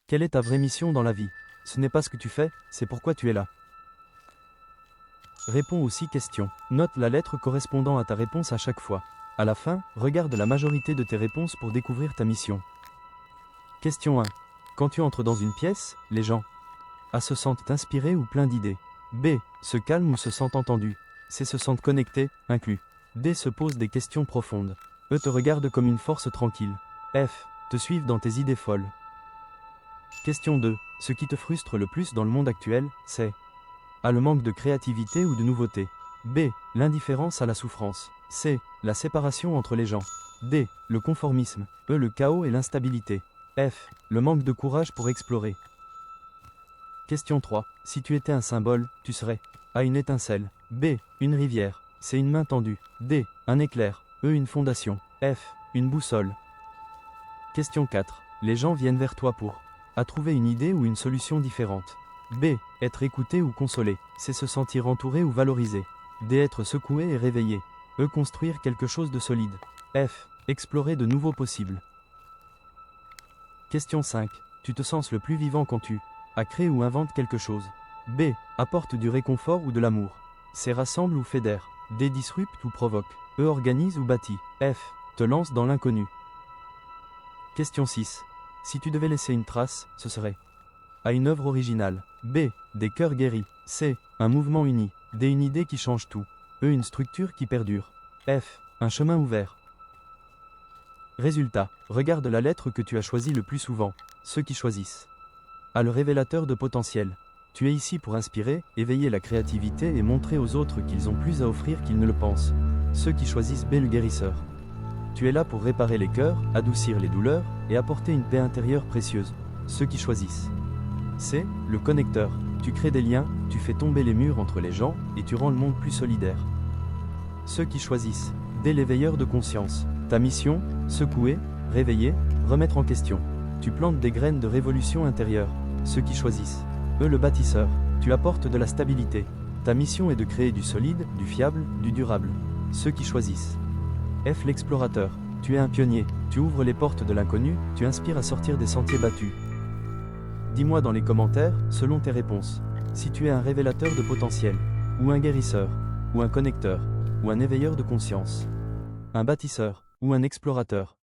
Quelle est ta vraie mission dans la vie? Ce n'est pas ce que tu fais, c'est pourquoi tu es là. Réponds aux 6 questions. Note la lettre correspondant à ta réponse à chaque fois. À la fin, regarde la majorité de tes réponses pour découvrir ta mission. Question 1. Quand tu entres dans une pièce, les gens A. Se sentent inspirés ou pleins d'idées. B. Se calment ou se sentent entendus. C. Se sentent connectés, inclus. D. Se posent des questions profondes. E. Te regardent comme une force tranquille. F. Te suivent dans tes idées folles. Question 2. Ce qui te frustre le plus dans le monde actuel, c'est A. Le manque de créativité ou de nouveauté. B. L'indifférence à la souffrance. C. La séparation entre les gens. D. Le conformisme. E. Le chaos et l'instabilité. F. Le manque de courage pour explorer. Question 3. Si tu étais un symbole, tu serais A. Une étincelle. B. Une rivière. C. Une main tendue. D. Un éclair. E. Une fondation. F. Une boussole. Question 4. Les gens viennent vers toi pour A. Trouver une idée ou une solution différente. B. Être écouté ou consolé. C. Se sentir entouré ou valorisé. D. Être secoué et réveillé. E. Construire quelque chose de solide. F. Explorer de nouveaux possibles. Question 5. Tu te sens le plus vivant quand tu A. Crée ou invente quelque chose. B. Apporte du réconfort ou de l'amour. C. Rassemble ou fédère. D. Disrupte ou provoque. E. Organise ou bâtit. F. Te lance dans l'inconnu. Question 6. Si tu devais laisser une trace, ce serait A. Une œuvre originale. B. Des cœurs guéris. C. Un mouvement uni. D. Une idée qui change tout. E. Une structure qui perdure. F. Un chemin ouvert. Résultat. Regarde la lettre que tu as choisie le plus souvent. Ceux qui choisissent A. Le révélateur de potentiel. Tu es ici pour inspirer, éveiller la créativité et montrer aux autres qu'ils ont plus à offrir qu'ils ne le pensent. Ceux qui choisissent B. Le guérisseur. Tu es là pour réparer les cœurs, adoucir les douleurs et apporter une paix intérieure précieuse. Ceux qui choisissent C. Le connecteur. Tu crées des liens, tu fais tomber les murs entre les gens et tu rends le monde plus solidaire. Ceux qui choisissent D. L'éveilleur de conscience. Ta mission, secouer, réveiller, remettre en question. Tu plantes des graines de révolution intérieure. Ceux qui choisissent E. Le bâtisseur. Tu apportes de la stabilité. Ta mission est de créer du solide, du fiable, du durable. Ceux qui choisissent F. L'explorateur. Tu es un pionnier. Tu ouvres les portes de l'inconnu, tu inspires à sortir des sentiers battus. Dis-moi dans les commentaires, selon tes réponses, si tu es un révélateur de potentiel, ou un guérisseur, ou un connecteur, ou un éveilleur de conscience, un bâtisseur, ou un explorateur.